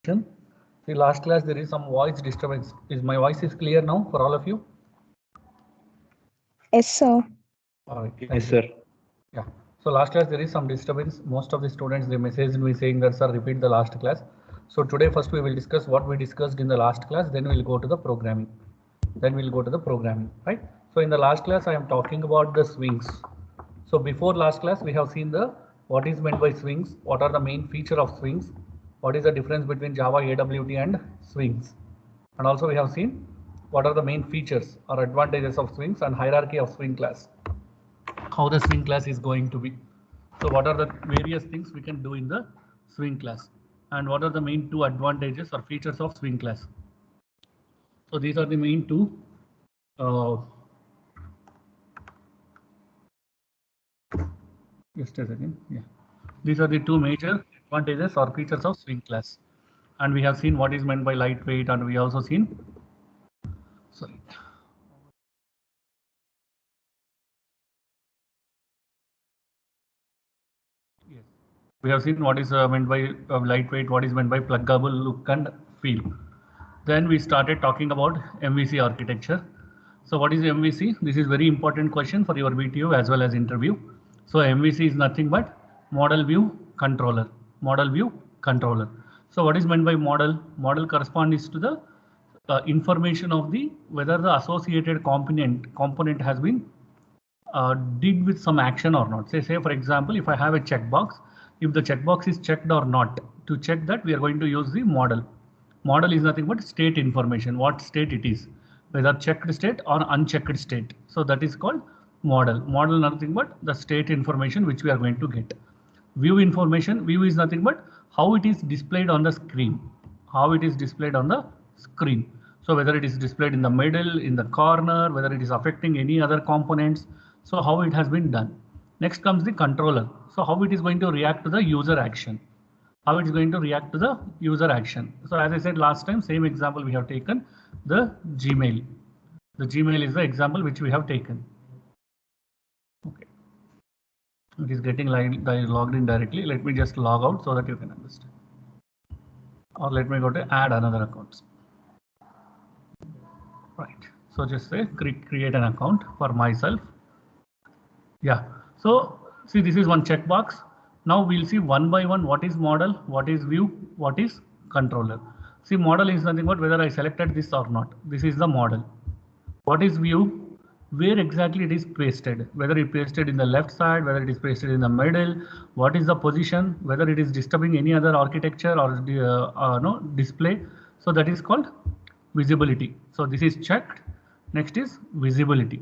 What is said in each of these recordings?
See, last class there is some voice disturbance. Is my voice is clear now for all of you? Yes, sir. All right. Yes, sir. Yeah. So last class there is some disturbance. Most of the students they messaged me saying that sir repeat the last class. So today first we will discuss what we discussed in the last class. Then we'll go to the programming. Right? So in the last class I am talking about the swings. So before last class we have seen the what is meant by swings, what are the main feature of swings, what is the difference between Java AWT and swings, and also we have seen what are the main features or advantages of swings and hierarchy of swing class, how the swing class is going to be. So what are the various things we can do in the swing class, and what are the main two advantages or features of swing class. So these are the main two just a second. Yeah, these are the two major advantages or features of swing class, and we have seen what is meant by lightweight, and we also seen sorry. Yes. We have seen what is meant by lightweight, what is meant by pluggable look and feel. Then we started talking about MVC architecture. So what is MVC? This is very important question for your VTU as well as interview. So MVC is nothing but model view controller. Model view controller. So what is meant by model? Model corresponds to the information of the whether the associated component has been did with some action or not. Say for example, if I have a checkbox, if the checkbox is checked or not, to check that we are going to use the model. Model is nothing but state information, what state it is, whether checked state or unchecked state. So that is called model. Model nothing but the state information which we are going to get. View information, view is nothing but how it is displayed on the screen. How it is displayed on the screen. So whether it is displayed in the middle, in the corner, whether it is affecting any other components. So how it has been done. Next comes the controller. So how it is going to react to the user action. How it is going to react to the user action. So as I said last time, same example we have taken, the Gmail. The Gmail is the example which we have taken. Okay. It is getting logged in directly. Let me just log out so that you can understand. Or let me go to add another account. Right. So just say create an account for myself. Yeah. So see, this is one checkbox. Now we'll see one by one what is model, what is view, what is controller. See, model is nothing but whether I selected this or not. This is the model. What is view? Where exactly it is pasted, whether it pasted in the left side, whether it is pasted in the middle, what is the position, whether it is disturbing any other architecture or no display. So that is called visibility. So this is checked. Next is visibility,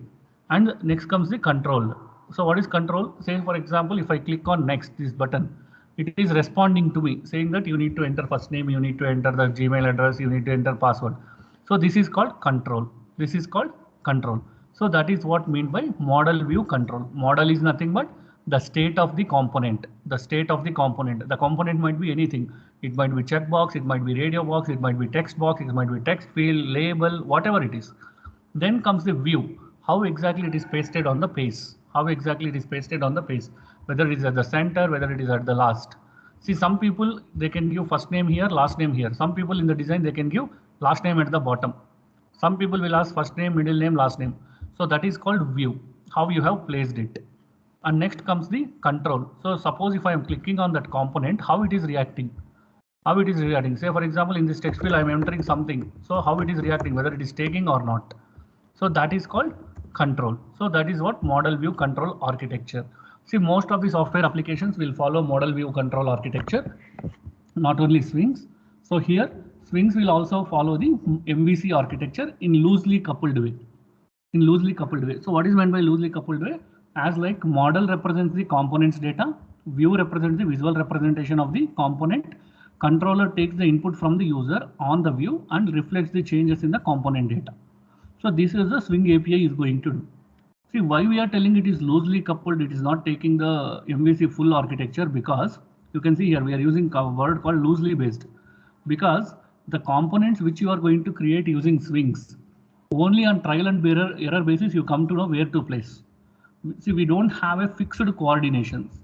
and next comes the control. So what is control? Say for example, if I click on next, this button, it is responding to me saying that you need to enter first name, you need to enter the Gmail address, you need to enter password. So this is called control. This is called control. So that is what meant by model view control. Model is nothing but the state of the component. The state of the component. The component might be anything. It might be checkbox, it might be radio box, it might be text box, it might be text field, label, whatever it is. Then comes the view. How exactly it is pasted on the page. How exactly it is pasted on the page. Whether it is at the center, whether it is at the last. See, some people, they can give first name here, last name here. Some people in the design, they can give last name at the bottom. Some people will ask first name, middle name, last name. So that is called view, how you have placed it. And next comes the control. So suppose if I am clicking on that component, how it is reacting. How it is reacting. Say for example, in this text field, I am entering something. So how it is reacting, whether it is taking or not. So that is called control. So that is what model view control architecture. See, most of the software applications will follow model view control architecture, not only swings. So here swings will also follow the MVC architecture in loosely coupled way. In loosely coupled way. So what is meant by loosely coupled way? As like model represents the components data, view represents the visual representation of the component, controller takes the input from the user on the view and reflects the changes in the component data. So this is the Swing API is going to do. See, why we are telling it is loosely coupled, it is not taking the MVC full architecture, because you can see here we are using a word called loosely based, because the components which you are going to create using swings, only on trial and error basis you come to know where to place. See, we don't have a fixed coordinations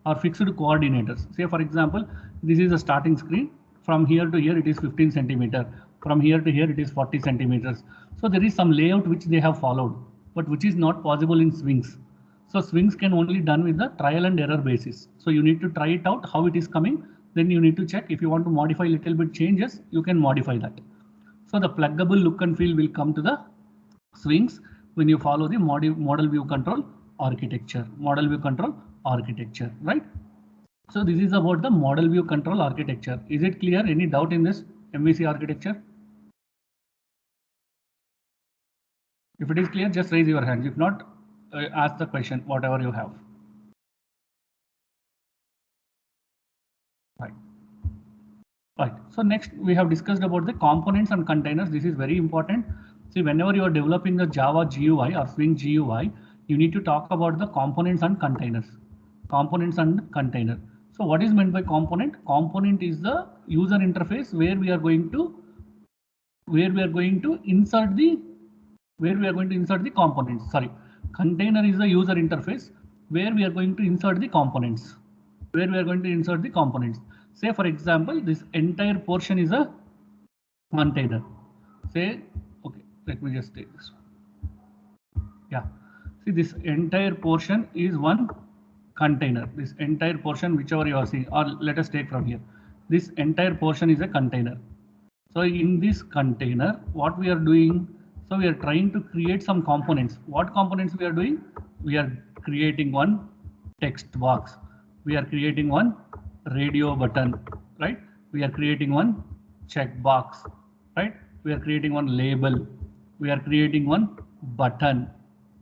or fixed coordinators. Say for example, this is a starting screen. From here to here it is 15 centimeter. From here to here it is 40 centimeters. So there is some layout which they have followed, but which is not possible in swings. So swings can only done with the trial and error basis. So you need to try it out how it is coming. Then you need to check if you want to modify little bit changes, you can modify that. So the pluggable look and feel will come to the swings when you follow the model view control architecture. Model view control architecture, right? So this is about the model view control architecture. Is it clear? Any doubt in this MVC architecture? If it is clear, just raise your hand. If not, ask the question, whatever you have. Right. Right. So next we have discussed about the components and containers. This is very important. See, whenever you are developing the Java GUI or Swing GUI, you need to talk about the components and containers. Components and container. So what is meant by component? Component is the user interface where we are going to insert the components. Sorry, container is the user interface where we are going to insert the components. Say for example, this entire portion is a container. Say, okay, let me just take this. Yeah, see, this entire portion is one container. This entire portion, whichever you are seeing, or let us take from here. This entire portion is a container. So in this container, what we are doing? So we are trying to create some components. What components we are doing? We are creating one text box. We are creating one radio button, right? We are creating one checkbox, right? We are creating one label. We are creating one button,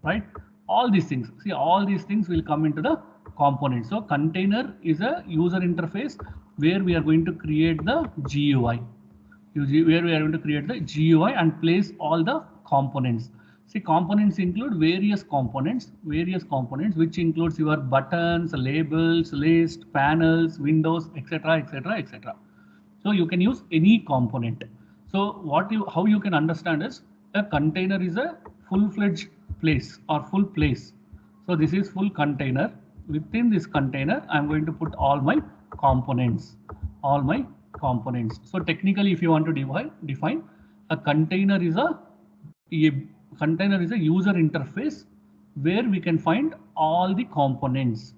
right? All these things. See, all these things will come into the component. So container is a user interface where we are going to create the GUI. Where we are going to create the GUI and place all the components. See, components include various components, which includes your buttons, labels, list, panels, windows, etc., etc., etc. So you can use any component. So how you can understand is a container is a full-fledged place or full place. So this is full container. Within this container, I'm going to put all my components. So technically, if you want to define a container is a user interface where we can find all the components.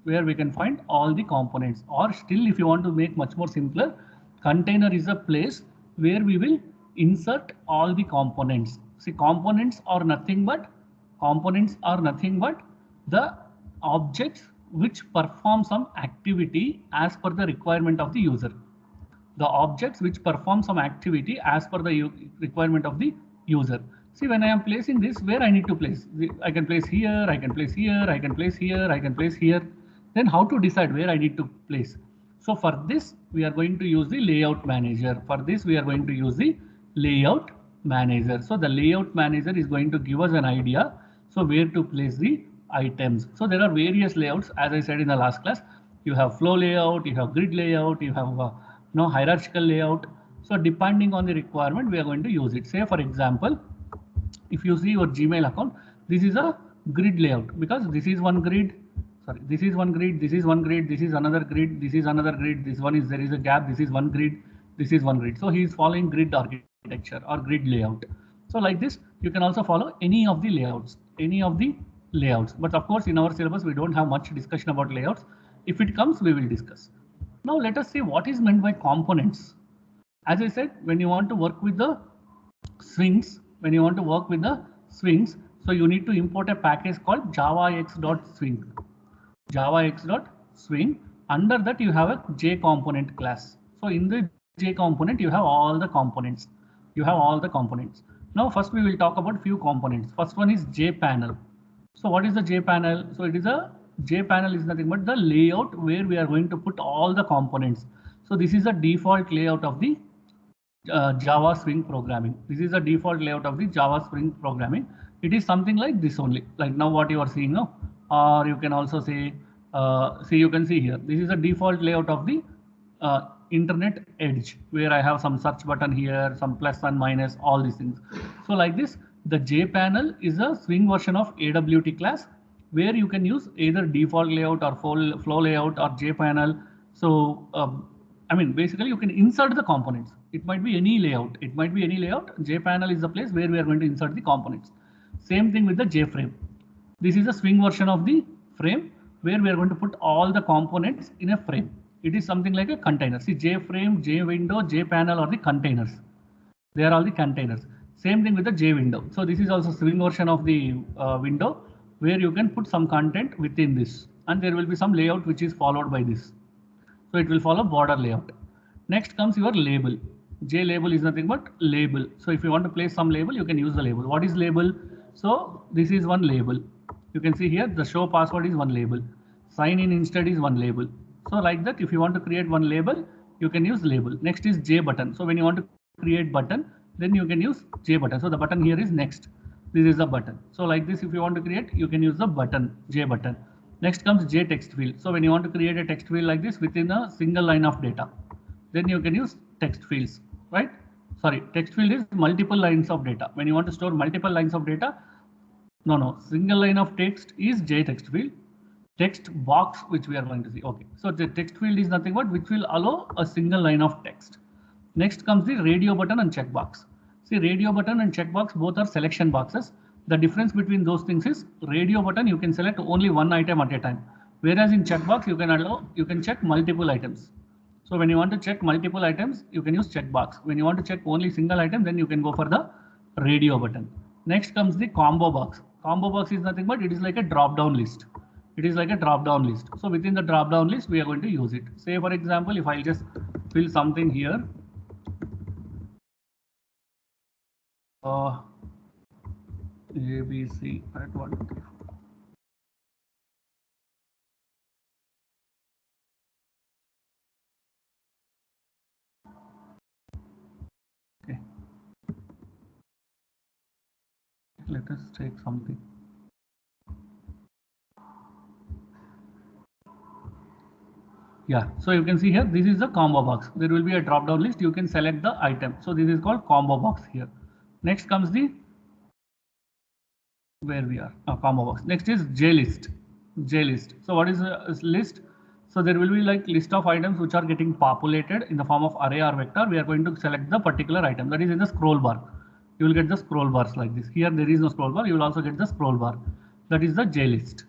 Or still, if you want to make much more simpler, container is a place where we will insert all the components. See, components are nothing but the objects which perform some activity as per the requirement of the user. The objects which perform some activity as per the requirement of the user. See, when I am placing this, where I need to place? I can place here, I can place here, I can place here, I can place here. Then how to decide where I need to place? So for this, we are going to use the layout manager. So the layout manager is going to give us an idea. So where to place the items. So there are various layouts. As I said in the last class, you have flow layout, you have grid layout, you have hierarchical layout. So depending on the requirement, we are going to use it. Say for example, if you see your Gmail account, this is a grid layout because this is one grid. Sorry, this is one grid, this is one grid, this is another grid, this is another grid, this one is, there is a gap, this is one grid, this is one grid. So he is following grid architecture or grid layout. So like this, you can also follow any of the layouts. But of course, in our syllabus, we don't have much discussion about layouts. If it comes, we will discuss. Now let us see what is meant by components. As I said, when you want to work with the swings, so you need to import a package called javax.swing. Under that you have a JComponent class. So in the JComponent you have all the components. Now first we will talk about few components. First one is JPanel. So what is the JPanel? So JPanel is nothing but the layout where we are going to put all the components. So this is the default layout of the Java Swing programming. It is something like this only, like now what you are seeing now, or you can also say, you can see here, this is a default layout of the internet edge, where I have some search button here, some plus and minus, all these things. So like this, the JPanel is a Swing version of AWT class, where you can use either default layout or flow layout or JPanel. So I mean, basically you can insert the components. It might be any layout. It might be any layout. JPanel is the place where we are going to insert the components. Same thing with the JFrame. This is a swing version of the frame where we are going to put all the components in a frame. It is something like a container. See, JFrame, JWindow, JPanel are the containers. They are all the containers. Same thing with the JWindow. So this is also swing version of the window where you can put some content within this, and there will be some layout which is followed by this. So it will follow border layout. Next comes your label. J label is nothing but label. So if you want to place some label, you can use the label. What is label? So this is one label. You can see here the show password is one label. Sign in instead is one label. So like that, if you want to create one label, you can use label. Next is J button. So when you want to create button, then you can use J button. So the button here is next. This is the button. So like this, if you want to create, you can use the button, J button. Next comes J text field. So when you want to create a text field like this within a single line of data, then you can use text fields, right? Sorry, text field is multiple lines of data. When you want to store multiple lines of data, no, single line of text is J text field. Text box, which we are going to see. Okay, so the text field is nothing but which will allow a single line of text. Next comes the radio button and checkbox. See, radio button and checkbox both are selection boxes. The difference between those things is radio button you can select only one item at a time, whereas in checkbox you can check multiple items. So when you want to check multiple items, you can use checkbox. When you want to check only single item, then you can go for the radio button. Next comes the combo box. Combo box is nothing but it is like a drop down list. It is like a drop down list. So within the drop down list, we are going to use it. Say for example, if I just fill something here. ABC at 1, 2, 3, 4. Okay. Let us take something. Yeah, so you can see here, this is the combo box. There will be a drop down list. You can select the item. So this is called combo box here. Next comes the where we are combo box. Next is JList. JList. So what is a list? So there will be like list of items which are getting populated in the form of array or vector. We are going to select the particular item that is in the scroll bar. You will get the scroll bars like this. Here there is no scroll bar. You will also get the scroll bar. That is the JList.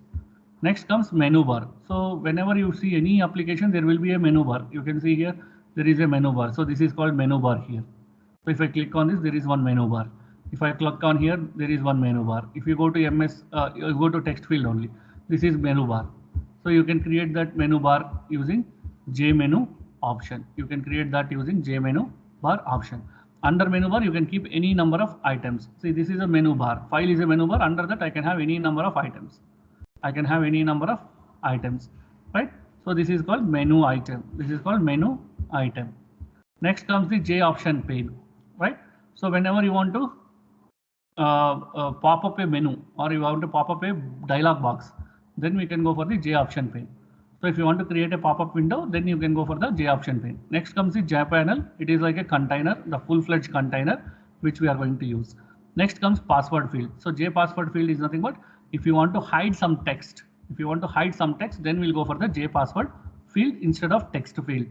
Next comes menu bar. So whenever you see any application, there will be a menu bar. You can see here there is a menu bar. So this is called menu bar here. So if I click on this, there is one menu bar. If I click on here, there is one menu bar. If you go to you go to text field only. This is menu bar. So you can create that menu bar using JMenu option. You can create that using JMenu bar option. Under menu bar, you can keep any number of items. See, this is a menu bar. File is a menu bar. Under that, I can have any number of items. I can have any number of items, right? So this is called menu item. This is called menu item. Next comes the J option pane, right? So whenever you want to pop up a menu or you want to pop up a dialog box, then we can go for the J option pane. So if you want to create a pop-up window, then you can go for the J option pane. Next comes the JPanel. It is like a container, the full-fledged container, which we are going to use. Next comes password field. So J password field is nothing but if you want to hide some text, then we'll go for the J password field instead of text field.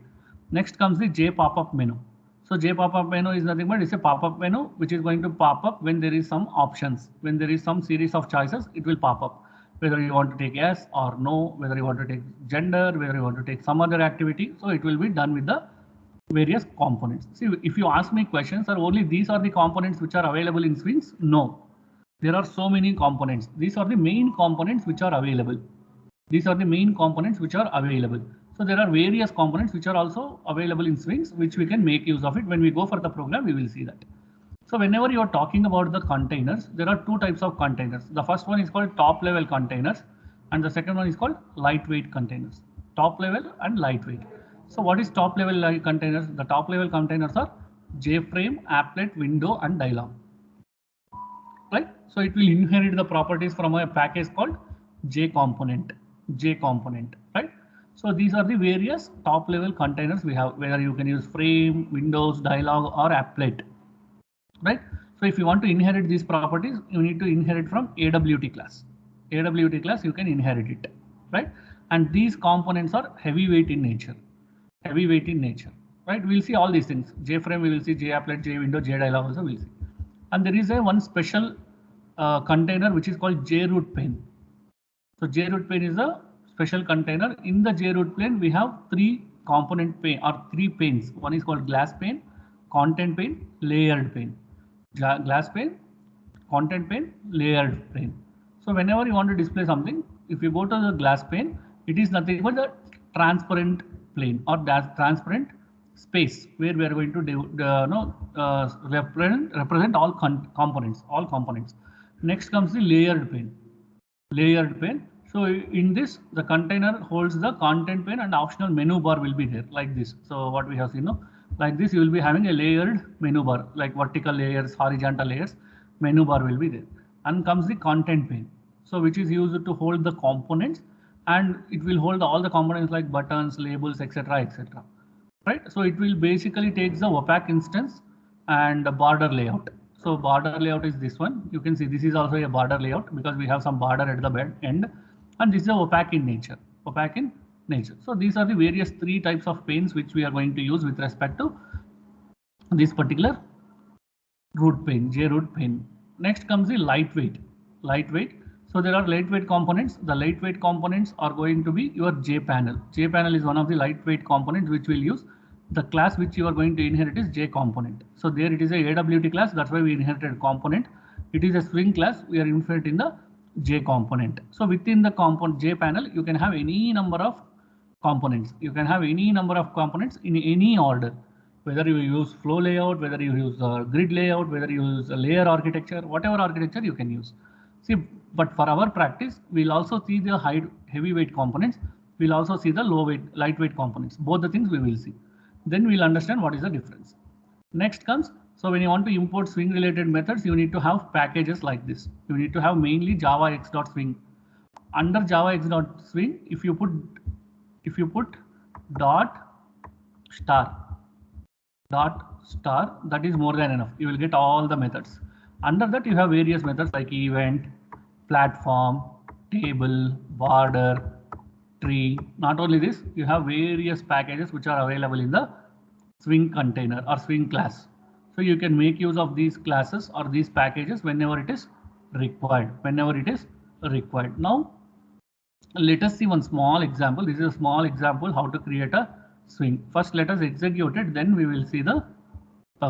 Next comes the J pop-up menu. So J pop-up menu is nothing but it's a pop-up menu which is going to pop up when there is some options. When there is some series of choices, it will pop up. Whether you want to take yes or no, whether you want to take gender, whether you want to take some other activity. So it will be done with the various components. See, if you ask me questions, are only these are the components which are available in Swings? No. There are so many components. These are the main components which are available. These are the main components which are available. So there are various components which are also available in Swings, which we can make use of it. When we go for the program, we will see that. So whenever you are talking about the containers, there are two types of containers. The first one is called top level containers and the second one is called lightweight containers. Top level and lightweight. So what is top level containers? The top level containers are JFrame, applet, window and dialog. Right? So it will inherit the properties from a package called JComponent, right? So these are the various top level containers we have, whether you can use frame, windows, dialog or applet, right? So if you want to inherit these properties, you need to inherit from AWT class. AWT class, you can inherit it, right? And these components are heavyweight in nature. heavyweight in nature, right? We'll see all these things. JFrame we will see, JApplet, JWindow, JDialog also we'll see. And there is a one special container which is called JRoot pane. So JRoot pane is a special container. In the JRoot pane we have three component pane or three panes. One is called glass pane, content pane, layered pane. Glass pane, content pane, layered pane. So whenever you want to display something, if you go to the glass pane, it is nothing but the transparent plane or transparent space where we are going to represent all components. Next comes the layered pane. So in this, the container holds the content pane and optional menu bar will be there like this. So what we have seen, like this, you will be having a layered menu bar, like vertical layers, horizontal layers, menu bar will be there. And comes the content pane. So which is used to hold the components, and it will hold all the components like buttons, labels, etc., etc. Right? So it will basically take the opaque instance and the border layout. So border layout is this one. You can see this is also a border layout because we have some border at the end, and this is opaque in nature. So these are the various three types of panes which we are going to use with respect to this particular root pane, JRoot pane. Next comes the lightweight. So there are lightweight components. The lightweight components are going to be your JPanel. JPanel is one of the lightweight components which we'll use. The class which you are going to inherit is JComponent. So there it is a AWT class. That's why we inherited component. It is a Swing class. We are inheriting the JComponent. So within the component JPanel, you can have any number of components. You can have any number of components in any order. Whether you use flow layout, whether you use grid layout, whether you use a layer architecture, whatever architecture you can use. See, but for our practice, we'll also see the heavyweight components. We'll also see the lightweight components. Both the things we will see. Then we'll understand what is the difference. Next comes, so when you want to import Swing related methods, you need to have packages like this. You need to have mainly javax.swing. Under javax.swing, if you put dot star, that is more than enough. You will get all the methods. Under that you have various methods like event, platform, table, border, tree. Not only this, you have various packages which are available in the Swing container or Swing class. So you can make use of these classes or these packages whenever it is required. Now let us see one small example. This is a small example how to create a Swing. First let us execute it, then we will see the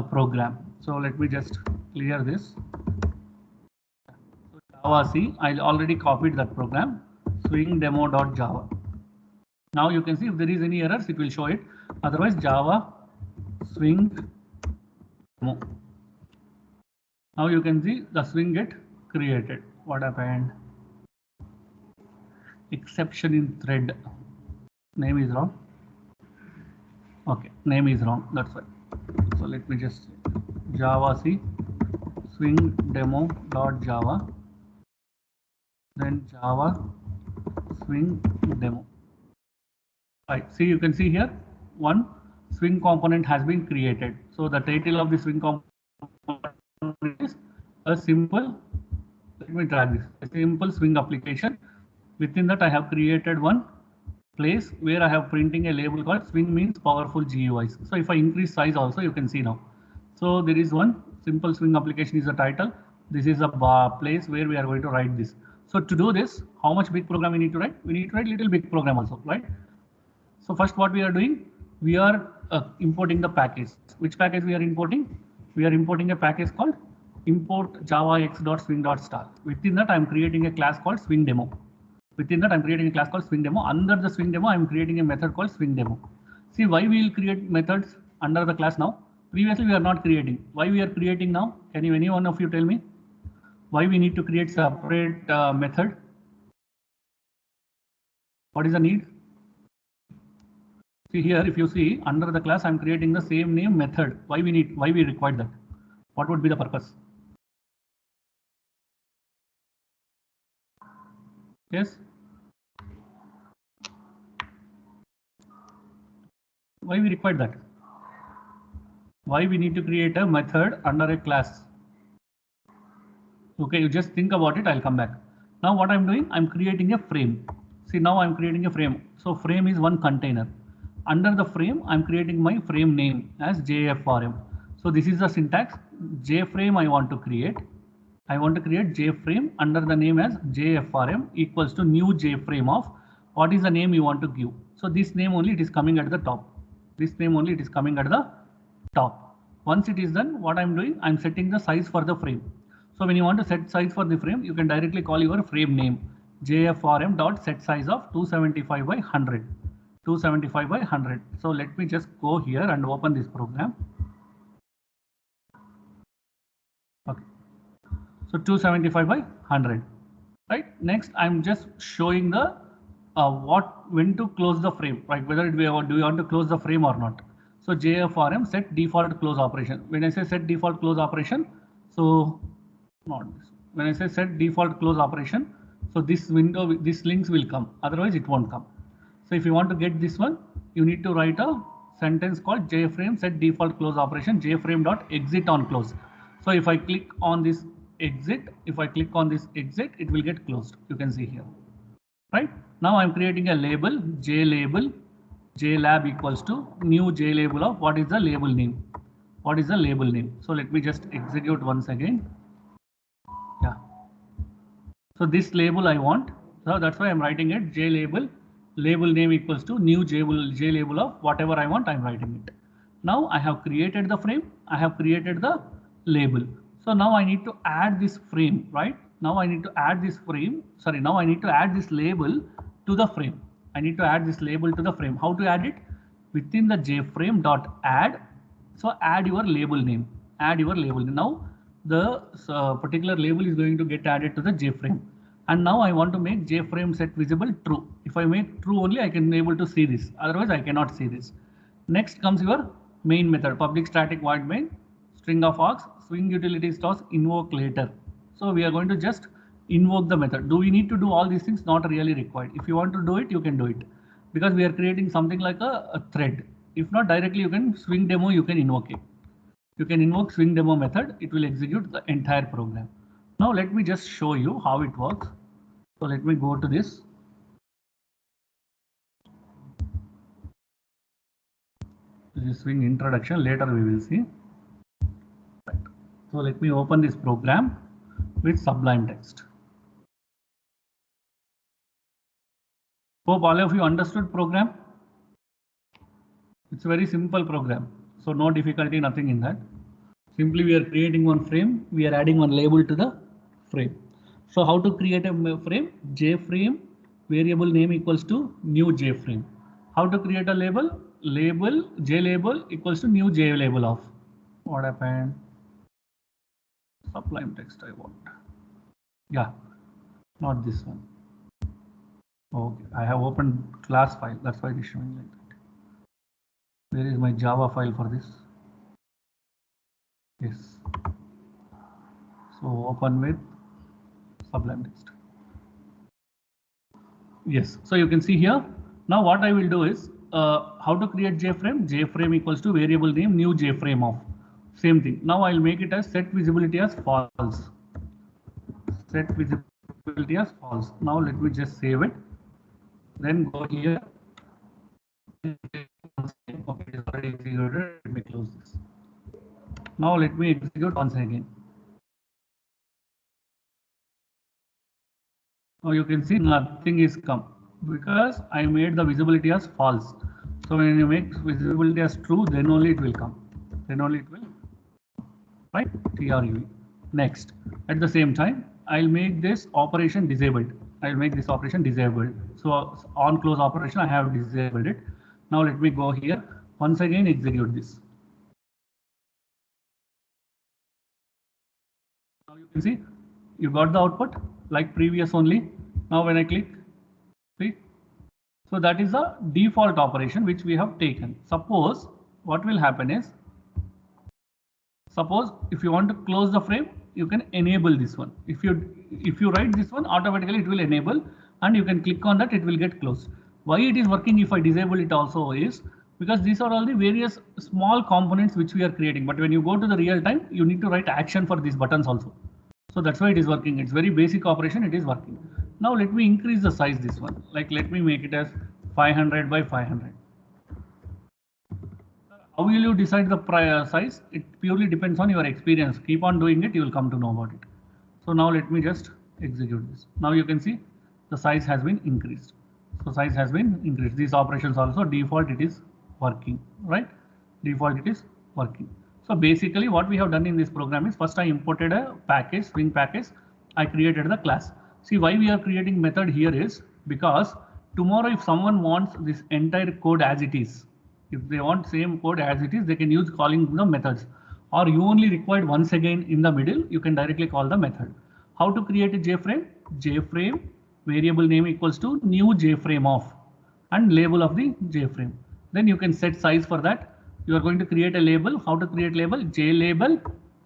program. So let me just clear this. So Java C, I already copied that program, swingdemo.java. Now you can see if there is any errors, it will show it. Otherwise Java Swing demo. Now you can see the Swing get created. What happened? Exception in thread. Name is wrong. Okay, name is wrong. That's why. So let me just Java C swingdemo.java, then Java Swing demo. Right. See, you can see here one Swing component has been created. So the title of the Swing component is a simple. Let me drag this. A simple Swing application. Within that, I have created one place where I have printing a label called Swing means powerful GUIs. So if I increase size also, you can see now. So there is one simple Swing application is the title. This is a place where we are going to write this. So to do this, how much big program we need to write? We need to write little big program also, right? So first what we are doing, we are importing the package. Which package we are importing? We are importing a package called import javax.swing.star. Within that, I am creating a class called Swing demo. Under the Swing demo, I am creating a method called Swing demo. See why we will create methods under the class now. Previously we are not creating. Why we are creating now? Can any one of you tell me why we need to create separate method? What is the need? See here, if you see under the class, I am creating the same name method. Why we require that? What would be the purpose? Yes. Why we require that? Why we need to create a method under a class? Okay, you just think about it. I'll come back. Now what I'm doing, I'm creating a frame. See, now I'm creating a frame. So frame is one container. Under the frame, I'm creating my frame name as JFRM. So this is the syntax. JFrame I want to create. I want to create JFrame under the name as JFRM equals to new JFrame of what is the name you want to give. So this name only it is coming at the top. This name only it is coming at the top. Once it is done, what I'm doing, I'm setting the size for the frame. So when you want to set size for the frame, you can directly call your frame name JFRM dot set size of 275 by 100. 275 by 100. So let me just go here and open this program. Okay. So 275 by 100. Right. Next, I'm just showing the when to close the frame, right? Whether do you want to close the frame or not. So JFRM set default close operation. When I say set default close operation, so not this. When I say set default close operation, so this window, these links will come. Otherwise, it won't come. So if you want to get this one, you need to write a sentence called JFrame set default close operation JFrame dot exit on close. So if I click on this exit, if I click on this exit, it will get closed. You can see here, right? Now I'm creating a label JLabel, JLab equals to new JLabel of what is the label name. What is the label name? So let me just execute once again. Yeah. So this label I want. So that's why I'm writing it JLabel. Label name equals to new JLabel of whatever I want, I'm writing it. Now I have created the frame, I have created the label. So now I need to add this frame, right? Now I need to add this frame, sorry, now I need to add this label to the frame. I need to add this label to the frame. How to add it? Within the JFrame.add. So add your label name, add your label name. Now the particular label is going to get added to the JFrame. And now I want to make JFrame set visible true. If I make true only, I can be able to see this. Otherwise, I cannot see this. Next comes your main method, public static void main, string of args, swing utilities toss, invoke later. So we are going to just invoke the method. Do we need to do all these things? Not really required. If you want to do it, you can do it. Because we are creating something like a thread. If not directly, you can swing demo, you can invoke it. You can invoke swing demo method. It will execute the entire program. Now let me just show you how it works. So let me go to this. This is swing introduction. Later we will see. Right. So let me open this program with Sublime Text. Hope all of you understood program. It's a very simple program. So no difficulty, nothing in that. Simply we are creating one frame. We are adding one label to the frame. So how to create a frame? JFrame variable name equals to new JFrame. How to create a label? Label JLabel equals to new JLabel of. What happened? Sublime Text I want. Yeah, not this one. Okay, I have opened class file. That's why it is showing like that. Where is my Java file for this? Yes. So open with Sublime Text. Yes. So you can see here. Now what I will do is how to create JFrame. JFrame equals to variable name new JFrame of. Same thing. Now I'll make it as set visibility as false. Set visibility as false. Now let me just save it. Then go here. Okay, it's already executed. Let me close this. Now let me execute once again. Now you can see nothing is come because I made the visibility as false. So when you make visibility as true, then only it will come. Then only it will, right? TRUE. Next, at the same time, I'll make this operation disabled. I'll make this operation disabled. So on close operation, I have disabled it. Now let me go here. Once again, execute this. Now you can see you got the output like previous only. Now when I click, see, so that is the default operation which we have taken. Suppose what will happen is, suppose if you want to close the frame, you can enable this one. If you write this one, automatically it will enable, and you can click on that, it will get closed. Why it is working if I disable it also is because these are all the various small components which we are creating. But when you go to the real time, you need to write action for these buttons also. So that's why it is working. It's very basic operation. It is working. Now let me increase the size this one. Like let me make it as 500 by 500. How will you decide the size? It purely depends on your experience. Keep on doing it, you will come to know about it. So now let me just execute this. Now you can see the size has been increased. So size has been increased. These operations also default it is working, right? Default it is working. So basically what we have done in this program is first I imported a package, Swing package. I created the class. See why we are creating method here is because tomorrow if someone wants this entire code as it is, if they want same code as it is, they can use calling the methods. Or you only required once again in the middle, you can directly call the method. How to create a JFrame? JFrame variable name equals to new JFrame of and label of the JFrame. Then you can set size for that. You are going to create a label. How to create label? JLabel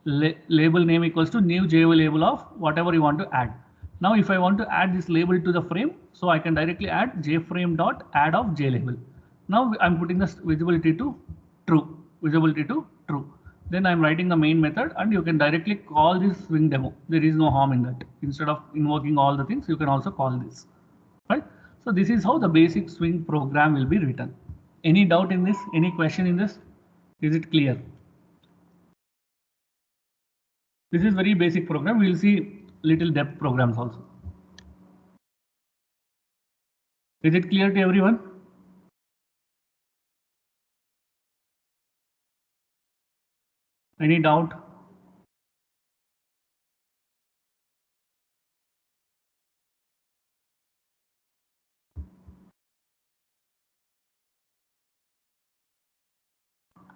label name equals to new JLabel of whatever you want to add. Now if I want to add this label to the frame, so I can directly add JFrame dot add of JLabel. Now I'm putting the visibility to true, visibility to true. Then I'm writing the main method and you can directly call this Swing demo. There is no harm in that. Instead of invoking all the things, you can also call this, right? So this is how the basic Swing program will be written. Any doubt in this? Any question in this? Is it clear? This is very basic program. We will see little depth programs also. Is it clear to everyone? Any doubt?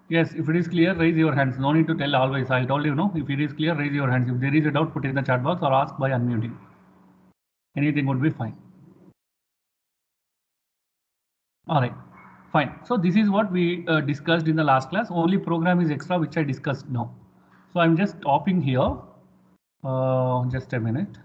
Yes, if it is clear, raise your hands. No need to tell always. I told you, no. If it is clear, raise your hands. If there is a doubt, put it in the chat box or ask by unmuting. Anything would be fine. All right, fine. So this is what we discussed in the last class. Only program is extra, which I discussed now. So I'm just stopping here. Just a minute.